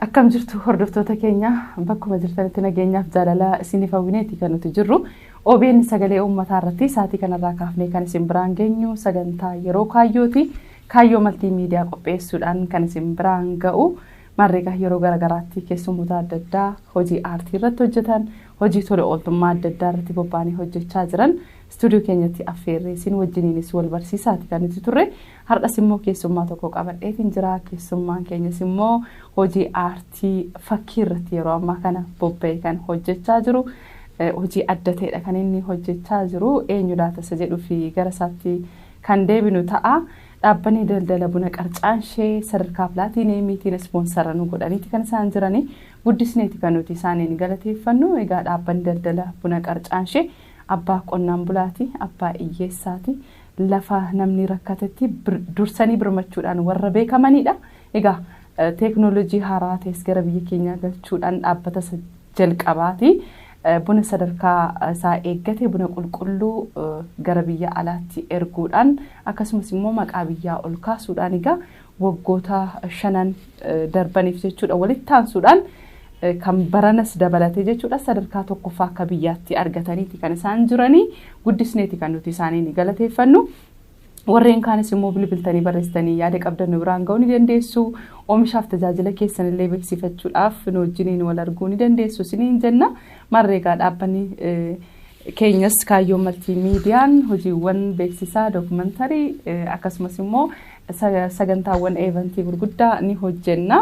Akkam jirtu hordoftoota keenya bakkuma jirtanitti nageenyaaf jaalala isiniif hawwineeti kan nuti jirru OBN sagalee uummataa irratti sa'aatii kanarraa kaafnee kan isin biraan geenyu sagantaa yeroo kaayyooti kaayyoo maltiimiidiyaa qopheessuudhaan kan isin biraan ga'u marreega yeroo garagaraatti keessummoota adda addaa hojii aartii irratti hojjetan hojii tola ooltummaa adda addaa irratti bobba'anii hojjechaa jiran stuudiyoo keenyatti affeerree isin wajjiniinis wal barsiisaati kan nuti turre har'as immoo keessummaa tokko qabadheetiin jira keessummaan keenyas immoo hojii aartii fakkii irratti yeroo ammaa kana bobba'ee kan hojjechaa jiru hojii adda ta'edha kan inni hojjechaa jiru eenyudha tasa jedhu fi gara isaatti kan deebinu ta'a dhaabbanni daldala buna qarcaanshee sadarkaa pilaatiinemiitiin ispoonsara nu godhaniiti kan isaan jiranii guddisneeti kan nuti isaaniin galateeffannu egaa dhaabbanni daldala buna qarcaanshee abbaa qonnaan bulaati abbaa iyyeessaati lafa namni rakkatetti dursanii birmachuudhaan warra beekamanidha egaa teeknooloojii haaraa ta'es gara biyya keenyaa galchuudhaan dhaabbata jalqabaati buna sadarkaa isaa eeggate buna qulqulluu gara biyya alaatti erguudhaan akkasumas immoo maqaa biyyaa ol kaasuudhaan egaa waggoota 5 darbaniif jechuudha walitti aansuudhaan kan baranas dabalatee jechuudha sadarkaa tokkoffaa akka biyyaatti argataniiti kan isaan jiranii guddisneeti kan nuti isaaniin galateeffannu warreen kaanis immoo bilbiltanii barreessitanii yaada qabdan nu biraan ga'uu ni dandeessu oomishaaf tajaajila keessan illee beeksifachuudhaaf nu wajjiniin wal arguu ni dandeessu isiniin jenna marreegaa dhaabbanni keenyas kaayyoo maltiimiidiyaan hojiiwwan beeksisaa dookumentarii akkasumas immoo sagantaawwan eevantii gurguddaa ni hojjenna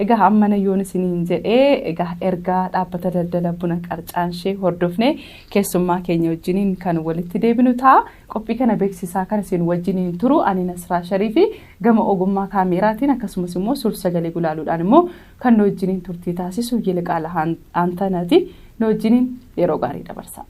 egaa ammana yoon isiniin jedhee egaa ergaa dhaabbata daldala buna qarcaanshee hordofne keessummaa keenya wajjiniin kan walitti deebinu ta'a qophii kana beeksisaa kan isin wajjiniin turu ani Nasraa Shariifi gama ogummaa kaameraatiin akkasumas immoo suur-sagalee gulaaluudhaan immoo kan nu wajjiniin turtii taasisu Yilqaala Antanaati nu wajjiniin yeroo gaarii dabarsa.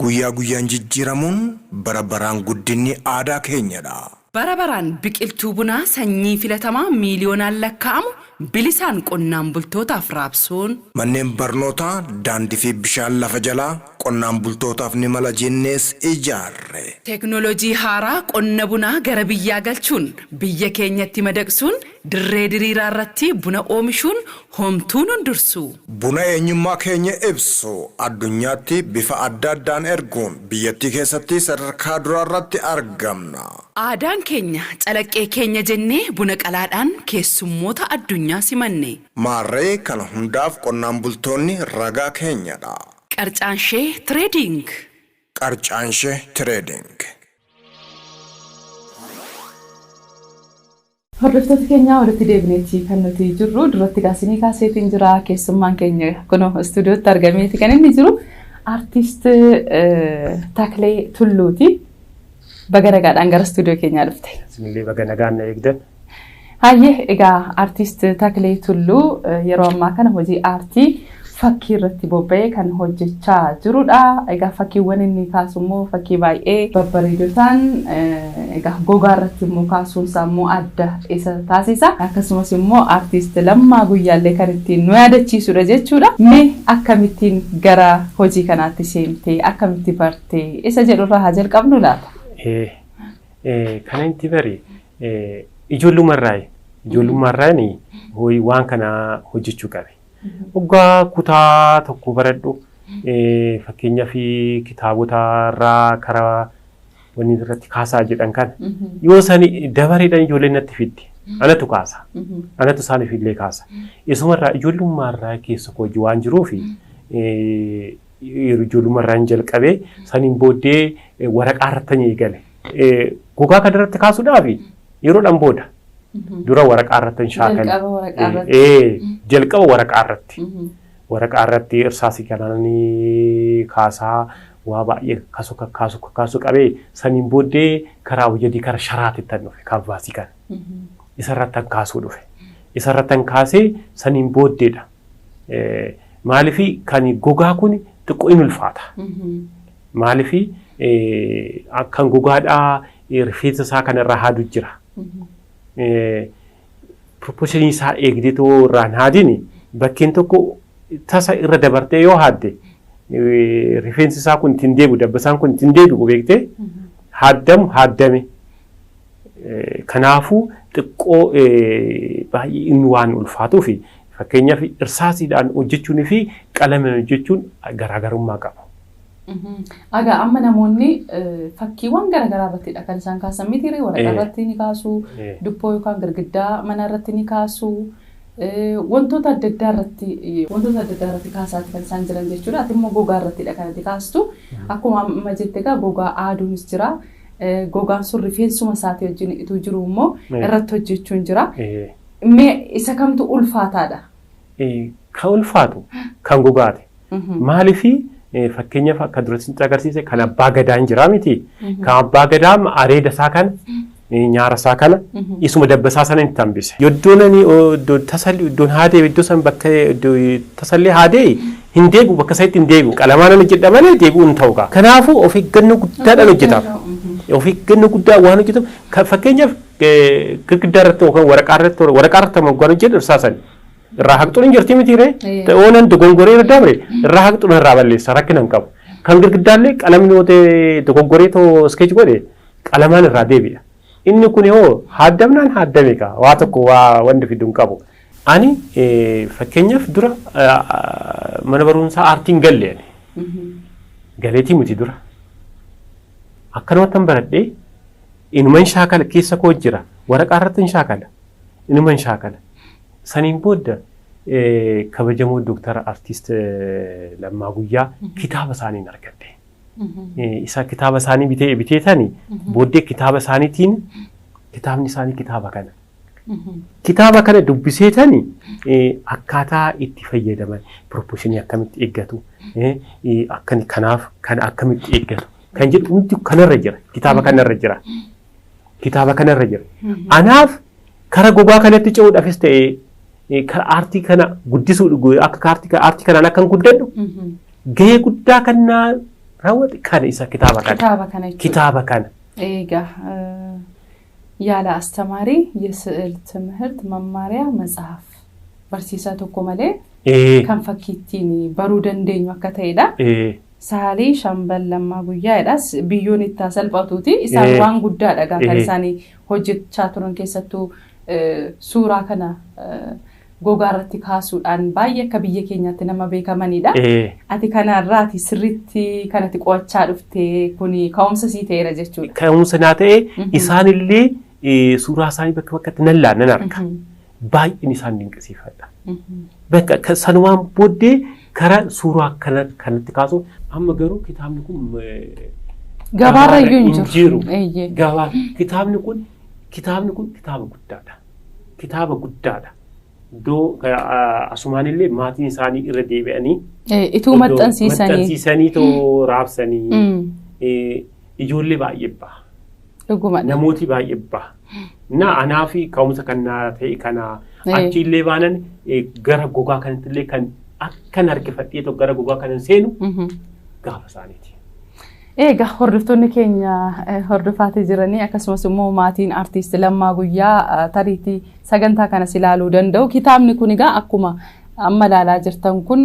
Guyyaa guyyaan jijjiiramuun bara baraan guddinni aadaa keenyadha. Bara baraan biqiltuu bunaa sanyii filatamaa miiliyoonaan lakkaa'amu bilisaan qonnaan bultootaaf raabsuun manneen barnootaa daandii fi bishaan lafa jalaa qonnaan bultootaaf ni mala jennees ijaarre. Teeknooloojii haaraa qonna bunaa gara biyyaa galchuun biyya keenyatti madaqsuun dirree diriiraa irratti buna oomishuun homtuun hundursu. Buna eenyummaa keenya ibsu addunyaatti bifa adda addaan erguun biyyattii keessatti sadarkaa duraa irratti argamna. Aadaan keenya calaqqee keenya jennee buna qalaadhaan keessummoota addunyaa simanne. Maarree kana hundaaf qonnaan bultoonni ragaa keenyadha. Qarcaanshee Trading. Qarcaanshee Trading. Hordoftoota keenya walitti deebineeti kan nuti jirru duratti gaasinii kaaseetiin jira keessummaan keenya kun istuudiyootti argameeti kan inni jiru artiist Taklee Tulluuti. Baganagaadhaan gara istuudiyoo keenyaa dhufte. Bismillah baganagaan na eegdan. Hayyee egaa artiist Taklee Tulluu yeroo ammaa kana hojii aartii fakkii irratti bobba'ee kan hojjechaa jirudha. Egaa fakkiiwwan inni kaasu immoo fakkii baay'ee babbareedotaan egaa gogaa irratti immoo kaasuun sammuu adda isa taasisa. Akkasumas immoo artiist Lammaa Guyyaallee kan ittiin nu yaadachiisudha jechuudha. Mee akkamittiin gara hojii kanaatti seentee akkamitti bartee isa jedhurraa haa jalqabnu laata? Kana inti bari ijoollummaarraani waan kana hojjechuu qabe. Waggaa kutaa tokko baradhu fakkeenyaa fi kitaabota irraa karaa wanni irratti kaasaa jedhan kan yoo sani dabareedhaan ijoolleen natti fidde anatu kaasa anatu isaaniif illee kaasa isumarraa ijoollummaarraa keessa hojii waan jiruuf ijoollummaarraan jalqabee saniin booddee waraqaa irratti eegale gogaa kan irratti kaasuudhaaf yeroodhaan booda dura waraqaa irratti shaakala jalqaba waraqaa irratti irsaasii kananii kaasaa waa baay'ee kaasu qabee saniin booddee karaa hojjetii karaa sharaatti tan dhufe kaanvaasii kan isarratti kaasuu dhufe isarratti kaasee saniin booddeedha maalifi kan gogaa kun xiqqoo in ulfaata maalifi akkan gogaadhaa rifeensa isaa kanarraa haadu jira proportionii isaa eegdetoo irraan haadini bakkeen tokko tasa irra dabartee yoo haadde rifeensi isaa kun ittiin deebi'u dabbasaan kun ittiin deebi'u beektee haddame. Kanaafuu xiqqoo baay'ee inni waan ulfaatuu fi fakkeenyaaf irsaasiidhaan hojjechuun fi qalamiin hojjechuun garaagarummaa qabu. Egaa amma namoonni fakkiiwwan garaagaraa irrattidha kan isaan kaasan mitiiree waraqaa irratti ni kaasu, dubboo yookaan girgiddaa mana irratti ni kaasu, wantoota adda addaa irratti kaasaati kan isaan jiran jechuudha. Ati immoo gogaa irrattidha kan ati kaastu. Akkuma amma jette egaa gogaa aaduunis jira. Gogaan sun rifeensuma isaatii wajjin ituu jiru immoo irratti hojjechuun jira. Mee isa kamtu ulfaataadha? Kan ulfaatu kan gogaati. Maaliifii fakkeenyaaf akka duratti agarsiise kan abbaa gadaan jira miti. Kan abbaa gadaa areeda isaa kana nyaara isaa kana isuma dabbasaa sana itti hambise. Iddoon tasalli iddoon haadee iddoo san bakka tasalli haadee hin deebi'u bakka isaatti hin deebi'u qalamaan inni jedha malee deebi'u hin ta'u. Kanaafuu of eeggannoo guddaadhaan hojjetama. Of eeggannoo guddaa waan hojjetamu fakkeenyaaf girgiddaa irratti yookaan waraqaa irratti moggaan hojjetu irsaasan irraa haqxuun hin jirti mitiiree oonan dogongoree irra dabre irraa haqxuun irraa balleessa rakkina hin qabu. Kan girgiddaallee qalamni yoo dogongoree too iskeech godhe qalamaan irraa deebi'a. Inni kun yoo haaddamnaan haaddame kaa waa tokko waa wanti fidu hin qabu. Ani fakkeenyaaf dura mana barumsaa aartiin galle galeetii miti dura. Akkanumatti hin baradhee inuman shaakala keessa koo jira waraqaa irratti hin shaakala inuman shaakala saniin booda kabajamoo Dooktara Artiist Lammaa Guyyaa kitaaba isaaniin argadde. Isa kitaaba isaanii biteetanii booddee kitaaba isaaniitiin kitaabni isaanii kitaaba kana. Kitaaba kana dubbiseetanii akkaataa itti fayyadaman proportionii akkamitti eeggatu kanaaf kan akkamitti eeggatu. Kan jedhu hundi kanarra jira. Kitaaba kanarra jira. Anaaf kara gogaa kanatti ce'uudhaafis ta'ee kara aartii kana guddisuu akka aartii kanaan akkan guddadhu gahee guddaa kan raawwate kana isa kitaaba kana. Egaa ያለ አስተማሪ የስዕል ትምህርት መማሪያ መጽሐፍ barsiisaa tokko malee kan fakkiittiin baruu dandeenyu akka ta'edha. Saalii Shambal Lammaa Guyyaadhaas biyyoon itti salphatuuti. Isaan waan guddaadha kan isaanii hojjechaa turan keessattuu suuraa kana gogaa irratti kaasuudhaan baay'ee akka biyya keenyaatti nama beekamanidha. Ati kanarraati sirriitti kanatti qo'achaa dhuftee kuni ka'umsa sii ta'eera jechuudha. Ka'umsa naa ta'e isaanillee suuraa isaanii bakka bakkatti nan arga. Baay'een isaan dinqisiifadha. Bakka sanumaan booddee karaa suuraa kanatti kaasu amma garuu kitaabni kun gabaarra iyyuu hin jiru. Kitaabni kun kitaaba guddaadha. Kitaaba guddaadha. Iddoo asumaanillee maatiin isaanii irra deebi'anii ituu maxxansiisanii too raabsanii ijoollee baay'ee baha. Namooti baay'ee baha. Anaa fi ka'umsa kanaa ta'e kana achiillee baanan gara gogaa kanattillee kan akkan harkifadhee tokko gara gogaa kanan seenu gaafa isaaniiti. Egaa hordoftoonni keenya hordofaatii jiranii akkasumas immoo maatiin Artiist Lammaa Guyyaa tariitii sagantaa kanas ilaaluu danda'u. Kitaabni kun egaa akkuma amma ilaalaa jirtan kun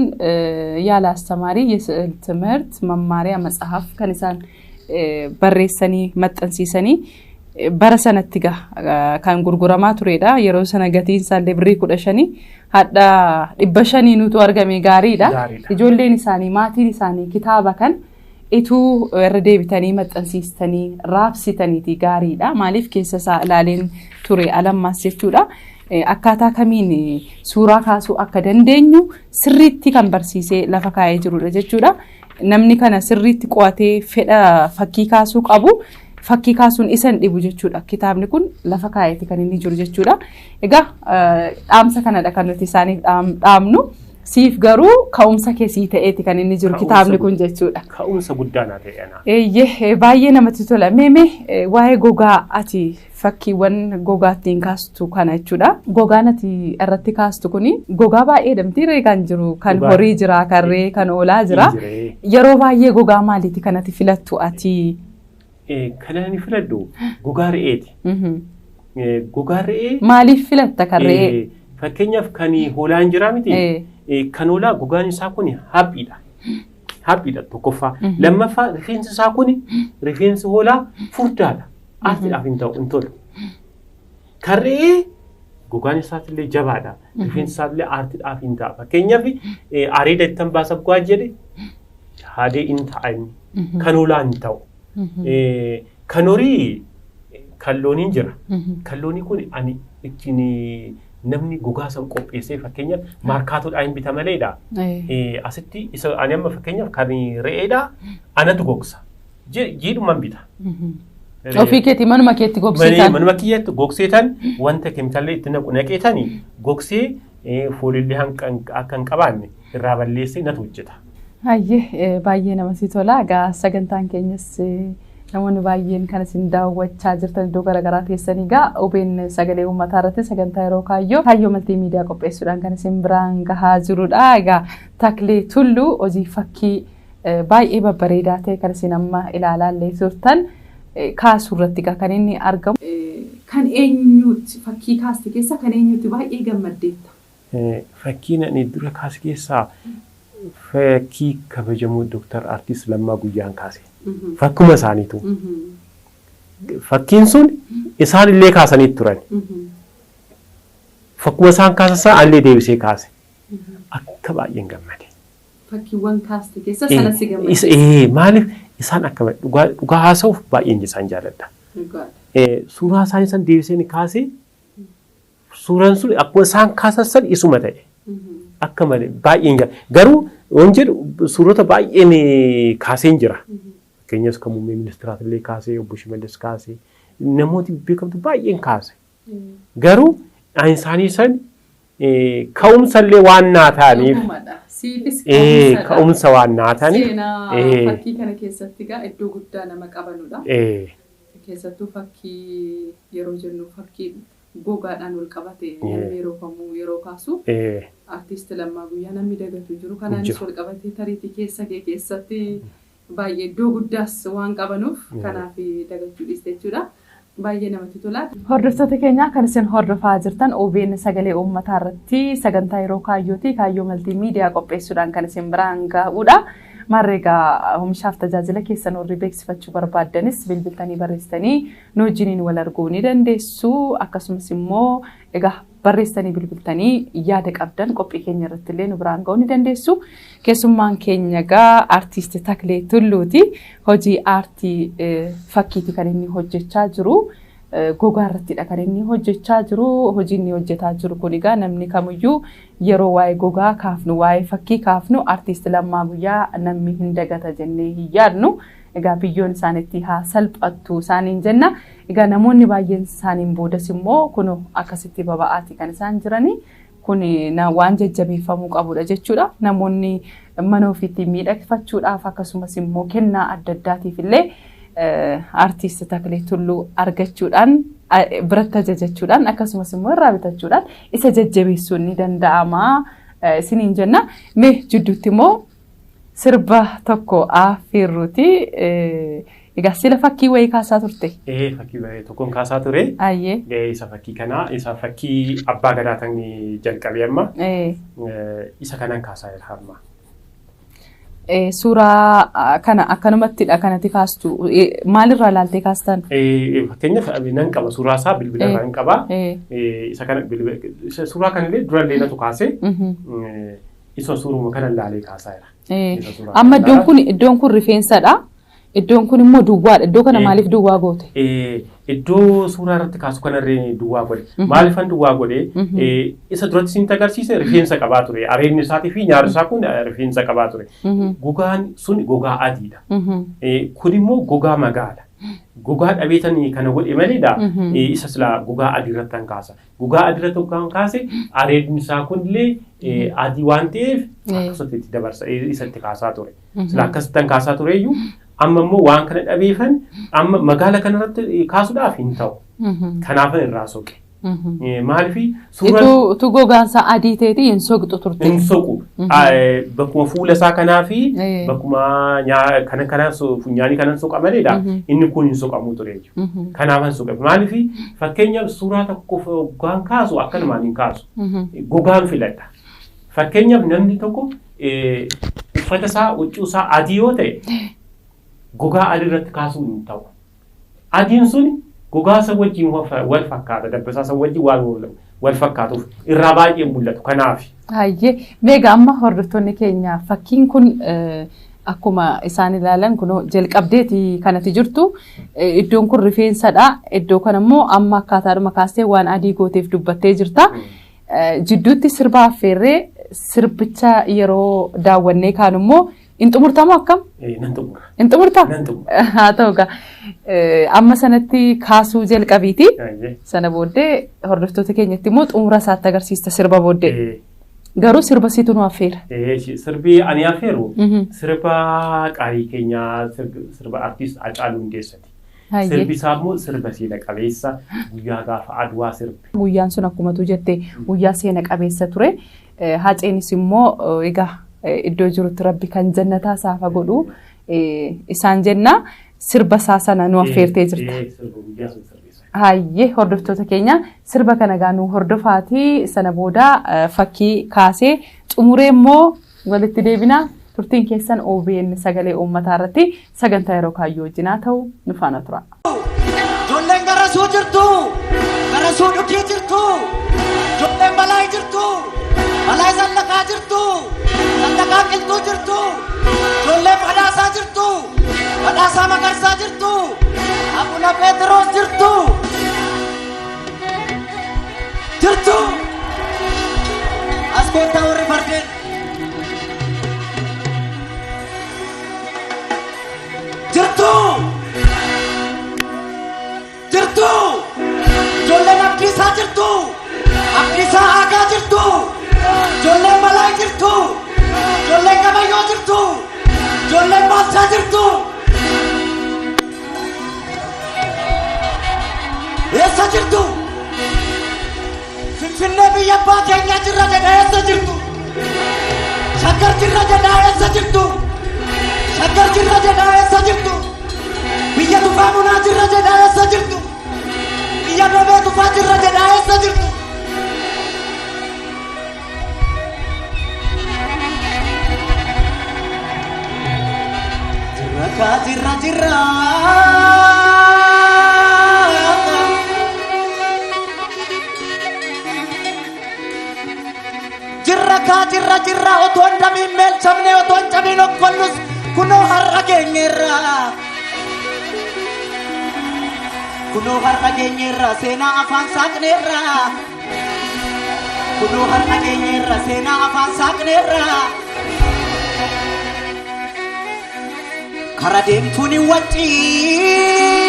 yaala astamaarii የስዕል ትምህርት መማሪያ መጽሐፍ kan isaan barreessanii maxxansiisanii bara sanatti kan gurguramaa turedha. Yeroo sana gatiin isaallee birrii 15 hadda 500 nutu argame gaariidha. Ijoolleen isaanii maatiin isaanii kitaaba kan ituu irra deebitanii maxxansiistanii raabsitaniiti gaariidha. Maaliif keessa isaa ilaaleen ture alammaas jechuudha. Akkaataa kamiin suuraa kaasuu akka dandeenyu sirriitti kan barsiisee lafa kaa'ee jirudha jechuudha. Namni kana sirriitti qo'atee fedha fakkii kaasuu qabu. Fakkii kaasuun isan dhibu jechuudha. Kitaabni kun lafa kaa'eeti kan inni jiru jechuudha. Egaa dhaamsa kanadha kan nuti isaaniif dhaamnu. Siif garuu ka'umsa keessii ta'eeti kan inni jiru kitaabni kun jechuudha. Ka'umsa guddaa naa ta'e. Baay'ee namatti tola. Mee waa'ee gogaa ati fakkiiwwan gogaattiin kaastu kana jechuudha. Gogaan ati irratti kaastu kuni gogaa baay'ee damtiiree kan jiru kan horii jira kan re'ee kan oolaa jira. Yeroo baay'ee gogaa maaliiti kanatti filattu ati? Kanaan filadhu gogaa re'eeti. Gogaa re'ee maaliif filatta kan re'ee? Fakkeenyaaf kan hoolaan jira miti. Kan hoolaa gogaan isaa kun haphiidha. haphiidha tokkoffaa. Lammaffaa rifeensi isaa kuni rifeensi hoolaa furdaadha. Aartiidhaaf hin ta'u hin tolu. Kan re'ee gogaan isaatillee jabaadha. Rifeensi isaatillee aartiidhaaf hin ta'a. Fakkeenyaaf areeda ittiin baasa bu'aa jedhe haadee hin ta'ani. Kan hoolaa hin ta'u. Kan horii kan looniin jira. Kan loonii kun ani ittiin namni gogaa san qopheessee fakkeenyaaf maarkaatoodhaan hin bita maleedha. Asitti isa ani amma fakkeenyaaf kan re'eedha anatu gogsa. Jiidhumaan bita. Ofii keetii manuma keetti gogseetan. Manuma kiyyaatti gogseetan wanta keemikaallee itti naqeetanii gogsee foolillee akka hin qabaanne irraa balleessee natu hojjeta. Hayyee baay'ee namatti tola. Egaa sagantaan keenyas namoonni baay'een kan isin daawwachaa jirtan iddoo garaagaraa teessanii egaa OBN sagalee uummataa irratti sagantaa yeroo kaayyoo maltiimiidiyaa qopheessuudhaan kan isin biraan gahaa jirudha. Egaa Taklee Tulluu hojii fakkii baay'ee babbareedaa ta'e kan isin amma ilaalaallee turtan kaasuu irratti kan inni argamu. Kan eenyuuti fakkii kaaste keessa kan eenyuuti baay'ee gammaddeetta? Fakkiin ani dura kaase keessaa fakkii kabajamuu Dr. Artiist Lammaa Guyyaan kaase. Fakkuma isaaniitu. Fakkiin sun isaan illee kaasanii turan. Fakkuma isaan kaasan illee deebisee kaase. Akka baay'een gammade. Fakkiiwwan kaaste keessa sanas gammade. Maaliif isaan akka dhugaa haasa'uuf baay'een isaan jaalladha. Suuraa isaanii san deebisee kaase suuraan sun akkuma isaan kaasan san isuma ta'e. Akka malee baay'een garuu waan jedhu suurota baay'een kaaseen jira. Fakkeenyaaf kan muummee ministeeraatillee kaasee obbo Shimallis kaasee namooti beekamtu baay'een kaase. Garuu isaanii san ka'umsallee waan naa ta'aniif ka'umsa waan naa ta'aniif fakkii kana keessatti egaa iddoo guddaa nama qabanudha. Keessattuu fakkii yeroo jennu fakkii gogaadhaan wal qabate yeroo kamuu yeroo kaasu artiist Lammaa Guyyaa namni dagatu jiru kanaanis wal qabatee tariitii keessatti baay'ee iddoo guddaas waan qabanuuf kanaaf dagachuu dhiiste jechuudha. Baay'ee namatti tola. Hordoftoota keenya kan isin hordofaa jirtan OBN sagalee uummataa irratti sagantaa yeroo kaayyoo maltiimiidiyaa qopheessuudhaan kan isin biraan ga'uudha. Marreegaa oomishaaf tajaajila keessan warri beeksifachuu barbaaddanis bilbiltanii barreessitanii nu wajjiniin wal arguu ni dandeessu. Akkasumas immoo egaa barreessitanii bilbiltanii yaada qabdan qophii keenya irratti illee nu biraan ga'uu ni dandeessu. Keessummaan keenya egaa artiist Taklee Tulluuti. Hojii aartii fakkiiti kan inni hojjechaa jiru. Gogaa irrattidha kan inni hojjechaa jiru. Hojii inni hojjetaa jiru kun egaa namni kamiyyuu yeroo waa'ee gogaa kaafnu waa'ee fakkii kaafnu artiist Lammaa Guyyaa namni hin dagata jennee hin yaadnu. Egaa biyyoon isaanitti haa salphattu isaaniin jenna. Egaa namoonni baay'een isaaniin boodas immoo kun akkasitti baba'aati kan isaan jirani. Kun waan jajjabeeffamuu qabudha jechuudha. Namoonni mana ofiitti miidhagfachuudhaaf akkasumas immoo kennaa adda addaatiif illee artiist Taklee Tulluu argachuudhaan biratti ajajachuudhaan akkasumas immoo irraa bitachuudhaan isa jajjabeessuun ni danda'ama isiniin jenna. Mee jidduutti immoo sirba tokko afeerruuti. Egaa sila fakkii wayii kaasaa turte? Fakkii wayii tokkoon kaasaa ture. Isa fakkii kanaa isa fakkii abbaa gadaa kan jalqabee amma isa kanan kaasaa jira amma. Suuraa kana akkanumattidha kanatti kaastu maalirraa ilaaltee kaastan? Fakkeenyaaf nan qaba suuraa isaa bilbila irraa nan qaba. Isa kana suuraa kanallee durallee natu kaase isa suuruma kana ilaalee kaasaa jira. Amma iddoon kun rifeensadha. Iddoon kun immoo duwwaadha. Iddoo kana maaliif duwwaa goote? Iddoo suuraa irratti kaasu kanarree duwwaa godhe. Maaliifan duwwaa godhe? Isa duratti siin agarsiise rifeensa qabaa ture. Areedni isaatii fi nyaarri isaa kun rifeensa qabaa ture. Gogaan sun gogaa adiidha. Kun immoo gogaa magaala. Gogaa dhabeetanii kana godhe maleedha. Isa silaa gogaa adii irratti kan kaasa. Gogaa adii irratti kan kaase areedni isaa kunillee adii waan ta'eef akkasumatti dabarsa isatti kaasaa ture. Silaa akkasitti kan kaasaa tureyyuu amma immoo waan kana dhabeefan amma magaala kanarratti kaasuudhaaf hin ta'u. Kanaafan irraa soqe. Maaliif suuraa tu gogaan isaa adii ta'eeti hin soqxu turte. Hin soqu. Bakkuma fuula isaa kanaa fi bakkuma kana funyaanii kanan soqa maleedha. Inni kun hin soqamuu ture. Kanaafan soqe. Maaliif fakkeenyaaf suuraa tokko gogaan kaasu akkanumaan hin kaasu. Gogaan filadha. Fakkeenyaaf namni tokko uffata isaa huccuu isaa adii yoo ta'e gogaa adii irratti kaasuu hin ta'u. Adiin sun gogaa isa wajjin wal fakkaata dabbasaa isa wajjin waan wal fakkaatuuf irraa baay'ee mul'atu kanaaf. Hayyee meeqa amma hordoftoonni keenya fakkiin kun akkuma isaan ilaalan kun jalqabdeeti kanatti jirtu iddoon kun rifeensadha iddoo kan immoo amma akkaataadhuma kaastee waan adii gooteef dubbattee jirta jidduutti sirba affeerree sirbicha yeroo daawwannee kaan immoo inxumurtamu akkam? Inxumurta? Haa ta'uga amma sanatti kaasuu jalqabiiti sana booddee hordoftoota keenyatti immoo xumura isaatti agarsiista sirba booddee. Garuu sirba situ nu affeera. Sirbi ani affeeru sirba qaarii keenyaa sirba artiist Hacaaluu Hundeessaati. Sirbi isaa immoo sirba seena qabeessa guyyaa gaafa Adwaa sirbi. Guyyaan sun akkumatu jettee guyyaa seena qabeessa ture. Haceenis immoo egaa iddoo jirutti rabbi kan jannataa saafa godhu isaan jenna sirba isaa sana nu affeertee jirta. Hayyee hordoftoota keenya sirba kana gaanuu hordofaatii sana booda fakkii kaasee xumuree immoo walitti deebina turtiin keessan OBN sagalee uummataa irratti sagantaa yeroo kaayyoo wajjinaa ta'u nu faana tura. Ijoolleen garasuu jirtu garasuu dhugii jirtu ijoolleen balaa jirtu balaa zallaqaa jirtu zallaqaa qilxuu jirtu ijoolleen badhaasaa jirtu badhaasaa magarsaa jirtu Abuna Petros jirtu jirtu as koottaa warri fardeen jirtu jirtu ijoolleen abdiisaa jirtu abdiisaa aagaa jirtu ijoolleen balaa jirtu ijoolleen gabayyoo jirtu ijoolleen baalchaa jirtu eessa jirtu finfinnee biyya abbaa keenyaa jirra jedhaa eessa jirtu shaggar jirra jedhaa eessa jirtu shaggar jirra jedhaa eessa jirtu biyya tufaa munaa jirra jedhaa eessa jirtu biyya dhoobee tufaa jirra jedhaa eessa jirtu jirra kaa jirra jirra jirra otoon damiin meelchamne otoon cabiin okkonnus kunoo har'a geenyeerra seenaa afaan saaqneerra kunoo har'a geenyeerra seenaa afaan saaqneerra kara deemtuun hin waccii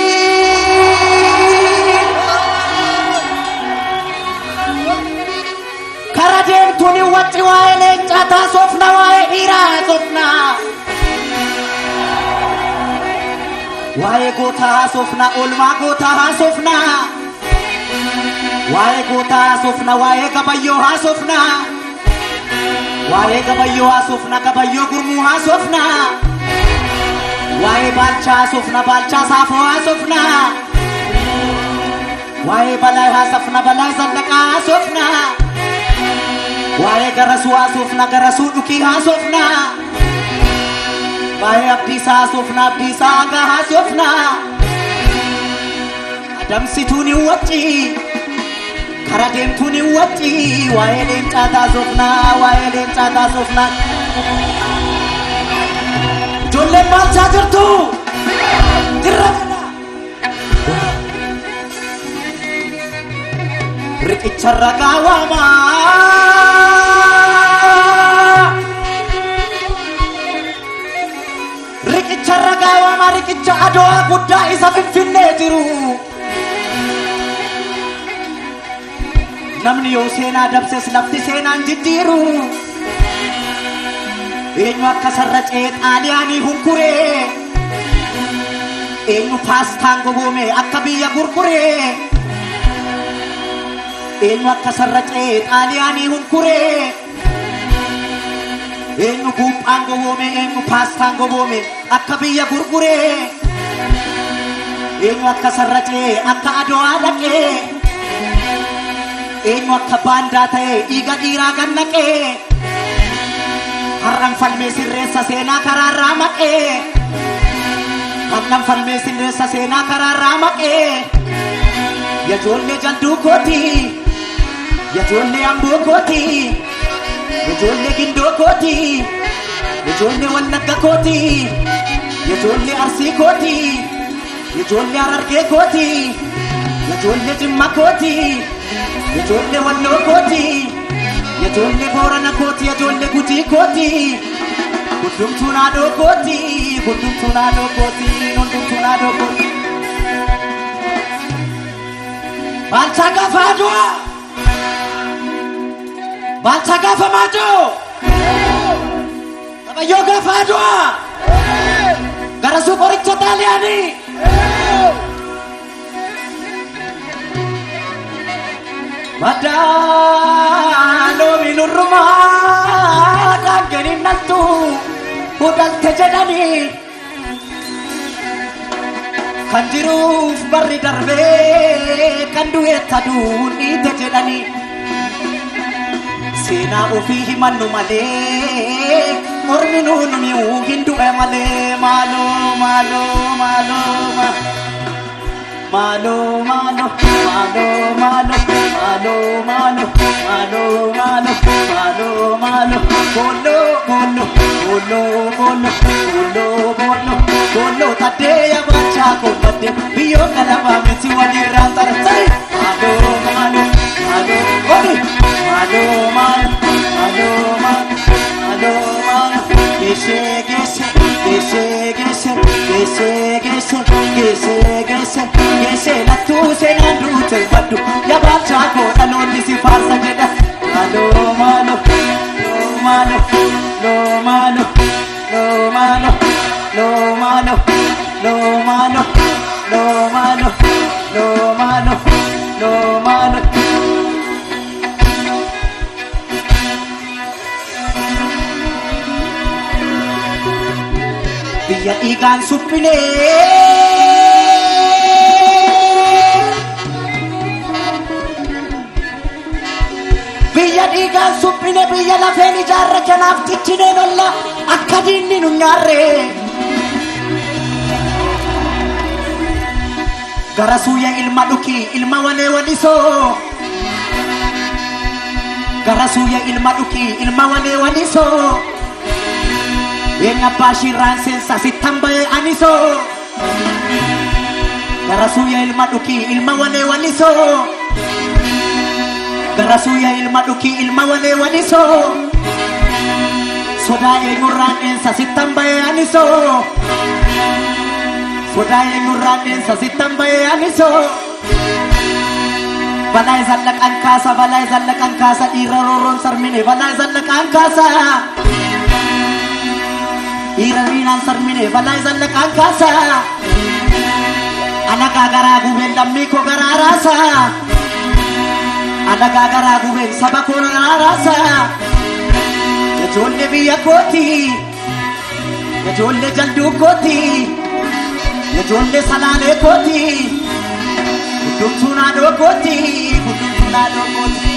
kara deemtuun hin waccii waa'ee leencaa taasofna waa'ee dhiiraa haasofna waa'ee gootaa haasofna oolmaa gootaa haasofna waa'ee gootaa haasofna waa'ee gabayyoo haasofna waa'ee gabayyoo haasofna gabayyoo gurmuu haasofna waa'ee baalchaa haasofna baalchaa saafoo haasofna waa'ee balaa haasofna balaa zallaqaa haasofna waa'ee garasuu haasofna garasuu dhukii haasofna waa'ee abdiisaa haasofna abdiisaa aagaa haasofna adamsituun hin waccii kara deemtuun hin waccii waa'ee leencaa haasofna waa'ee leencaa haasofna ijoolleen baalchaa jirtu jirra riqicha ragaa waamaa riqicha ragaa waamaa riqicha Adwaa guddaa isa Finfinnee jiru namni yoo seenaa dabses lafti seenaan jijjiiru eenyu akka sarracee xaaliyaanii hunkuree eenyu paastaan goboome akka biyya gurguree eenyu akka sarracee xaaliyaanii hunkuree eenyu buuphaan goboome eenyu paastaan goboome akka biyya gurguree eenyu akka sarracee akka Adwaa dhaqee eenyu akka baandaa ta'ee dhiiga dhiiraa gannaqee har'an falmee sirreessa seenaa karaarraa maqee har'an falmee sirreessa seenaa karaarraa maqee yajoollee jalduu kooti yajoollee amboo kooti yajoollee gindoo kooti yajoollee wallagga kooti yajoollee arsii kooti yajoollee harargee kooti yajoollee jimma kooti yajoollee walloo kooti yajoollee boorana kooti yajoollee gujii kooti hundumtuu naadoo kooti hundumtuu naadoo kooti hundumtuu naadoo kooti Balcha gaafa adua Balcha gaafa maajoo Kabayyoo gaafa adua Garasuu qoricha xaaliyaanii Madaaloo minurrumaa Kaangeniin naltu Hudalte jedhanii Kan jiruuf barri darbee Kan du'eetta duuniite jedhanii Seenaa ofii himannu malee Mormi nuun mi'uu hin du'e malee Maaloo maaloo maaloo Maaloo maaloo maaloo maaloo maaloo maaloo maaloo maaloo maaloo maaloo Bolo bolo bolo bolo bolo bolo bolo Tadee yaabachaa koomate biyyoo galabaa miti walirraa taratee Maaloo maaloo maaloo odi maaloo maaloo maaloo maaloo maaloo Geeshee geeshee geeshee geeshee geeshee geeshee geeshee geeshee geeshee lattuu seenaan duute baddu yaabachaa koo dhaloonni si faarsa jedha Maaloo maaloo maaloo loo maaloo loo maaloo loo maaloo loo maaloo loo maaloo loo maaloo loo maaloo Biyya dhiigaan suphinee Biyya dhiigaan suphine biyya lafeen ijaarre kanaaf tichinee lolla akka diinni nu nyaarre Garasuuya ilma dhuki ilma walee walisoo Garasuuya ilma dhuki ilma walee walisoo Yenga bashiraan seensa sittan ba'e anisoo Garasuuya ilma dhuki ilma walee walisoo Garasuuya ilma dhuki ilma walee walisoo Sodaa eenyurraan dheensa sittan ba'e anisoo Sodaa eenyurraan dheensa sittan ba'e anisoo Balaa zallaqaan kaasa balaa zallaqaan kaasa dhiira roorroon sarmine balaa zallaqaan kaasa Dhiira riinaan sarmine balaa zallaqaan kaasa Alagaa garaa gubeen lammii koo garaa raasa Alagaa garaa gubeen saba koo garaa raasa Yajoollee biyya kooti Yajoollee jalduu kooti Yajoollee salaalee kooti Hundumtuu naadoo kooti Hundumtuu naadoo kooti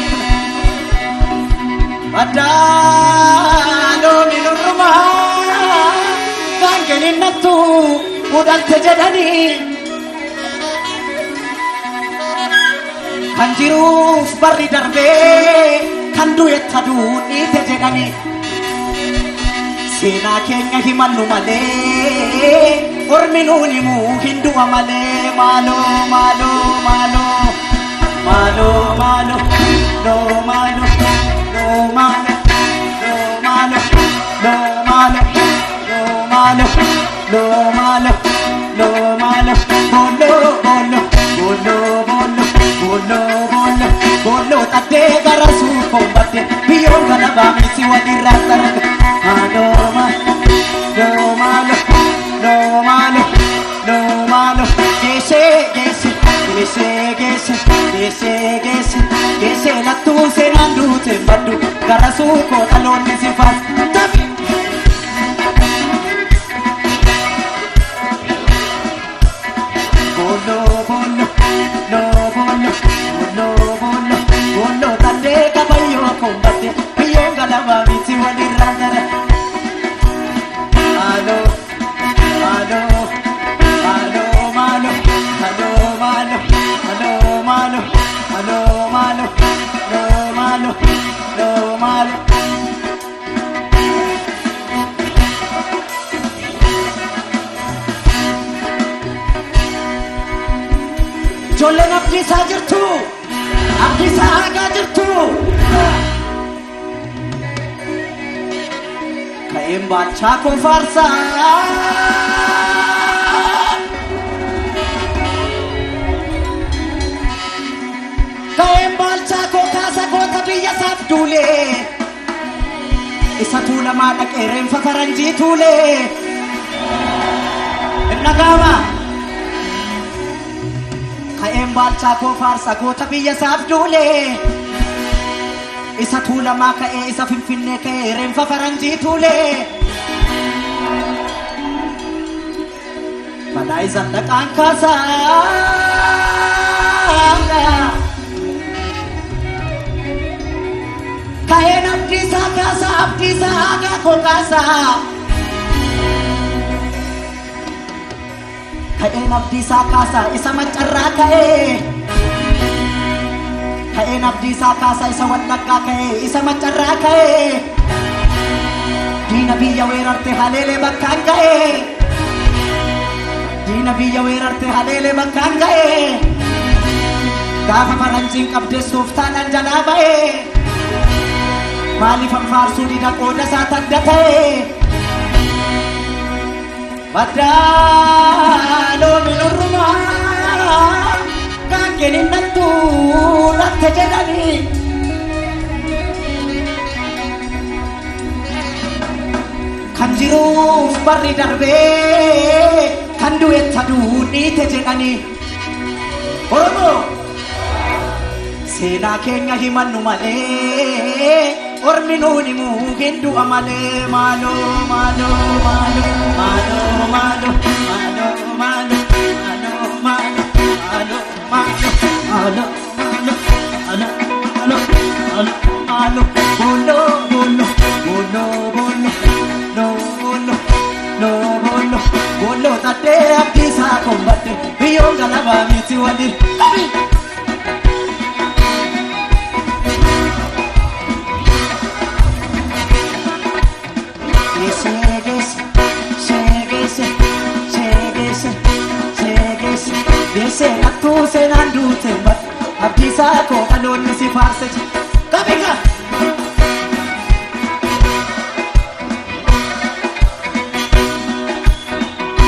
Madaaloo minurrumaa Kaangeniin naltu Hudalte jedhanii Kan jiruuf barri darbee Kan du'eetta duuniite jedhanii Seenaa keenya himannu malee Ormi nuun himuu hin du'a malee Maaloo maaloo maaloo maaloo maaloo loo maaloo loo maaloo loo maaloo loo maaloo loo maaloo loo maaloo loo maaloo Bolo bolo bolo bolo bolo bolo bolo Tadee garasuu koomate biyyoo galabaa miti walirraa tarate Maaloo maaloo maaloo loo maaloo loo maaloo Geeshee geeshee geeshee geeshee geeshee geeshee geeshee lattuu seenaan duute baddu garasuu koo dhaloonni si faarsa Bolo bolo loo bolo bolo bolo bolo Tadee kabayyoo koomate biyyoo galabaa miti walirraa tarate ijoolleen abdiisaa jirtu abdiisaa hagaa jirtu ka'een baalchaa koo faarsaa ka'een baalchaa koo kaasa goota biyya isaaf duulee isa tuulamaa dhaqee reenfa faranjii tuulee innagaama ka'een baalchaa koo faarsa goota biyya isaaf duulee isa tuulamaa ka'ee isa finfinnee ka'ee reenfa faranjii tuulee balaa isa dhaqaan kaasaa ka'een abdiisaa kaasaa abdiisaa hagaa koo kaasaa ka'een abdiisaa kaasaa isa maccarraa ka'ee ka'een abdiisaa kaasaa isa wallaggaa ka'ee isa maccarraa ka'ee diina biyya weerarte haleelee bakkaan ga'ee diina biyya weerarte haleelee bakkaan ga'ee gaafa faranjiin qabdeessuuf taanaan jalaa ba'ee maaliif anfaarsuu dida qooda isaa tadda ta'ee baddaaloo minurrumaa kan kenninattu latte jedhanii kan jiruuf barri darbee kan du'etta duudhiite jedhanii Oromoo seenaa keenya himannu malee ormi nuun himuu hin du'a malee maaloo maaloo maaloo maaloo maaloo maaloo maaloo maaloo maaloo maaloo maaloo maaloo bolo bolo bolo bolo no bolo no bolo bolo tadde abdiisaa kombatte biyyoon galabaa miti waliin Dese attu senan dute bat abdiisaa koo dhaloonni si faarse kabika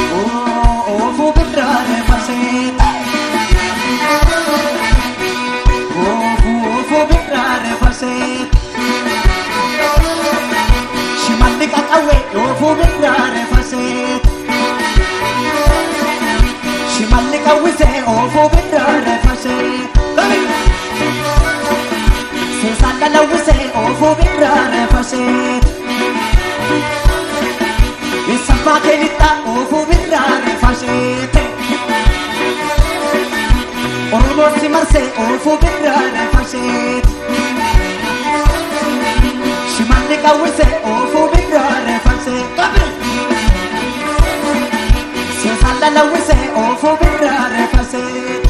ofu bidraare farseet ofu bidraare farseet shimalli qaqawwe ofu bidraare farseet shimalli qawwise ofu bidraare farseet seesaan dhalawwise ofu bidraare farseet isabbaa keelixxa ofu bidraare farseet oromoo si marse ofu bidraare farseet shimalli qawwise ofu bidraare farseet seesaan dhalawwise ofu bidraare farseet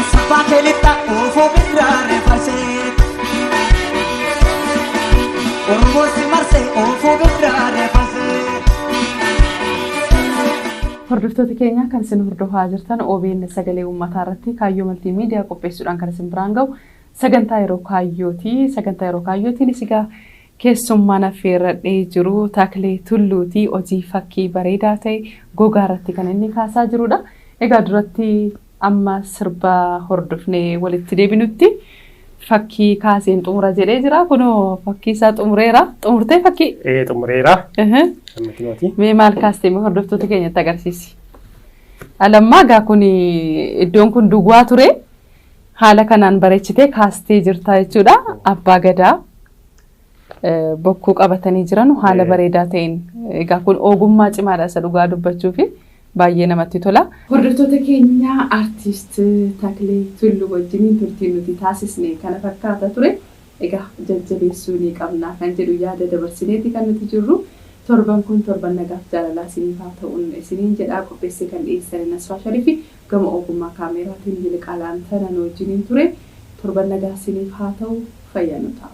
isabbaa keelixxa ofu bidraare farseet oromoo si marse ofu bidraare farseet. Hordoftoota keenya kan isin hordofaa jirtan OBN sagalee uummataa irratti kaayyoo maltiimiidiyaa qopheessuudhaan kan isin biraan ga'u sagantaa yeroo kaayyooti. Sagantaa yeroo kaayyootiin isigaa keessummaan affeerradhee jiru Taaklee Tulluuti hojii fakkii bareedaa ta'e gogaa irratti kan inni kaasaa jirudha. Egaa duratti amma sirba hordofnee walitti deebinutti fakkii kaaseen xumura jedhee jira. Kunoo fakkii isaa xumureera. Xumurtee fakkii? Xumureera. Mee maal kaastee hordoftoota keenyatti agarsiisi? Alammaa gaa kun iddoon kun duwwaa ture. Haala kanaan bareechitee kaastee jirta jechuudha. Abbaa Gadaa bokkuu qabatanii jiran haala bareedaa ta'een. Egaa kun ogummaa cimaadha isa dhugaa dubbachuufi baay'ee namatti tola. Hordoftoota keenya artiist Taaklee Tulluu wajjin turtii nuti taasisne kana fakkaata ture. Egaa jajjabeessuu ni qabna kan jedhu yaada dabarsineeti kan nuti jirru. Torban kun torban nagaaf jaalalaa isiniif haa ta'uun isiniin jedhaa qopheessee kan dhiyeessan Nasraa Sharifi gama ogummaa kaameraatiin Yiliqaa Laantanaan wajjin ture. Torban nagaa isiniif haa ta'u fayyaa nu ta'a.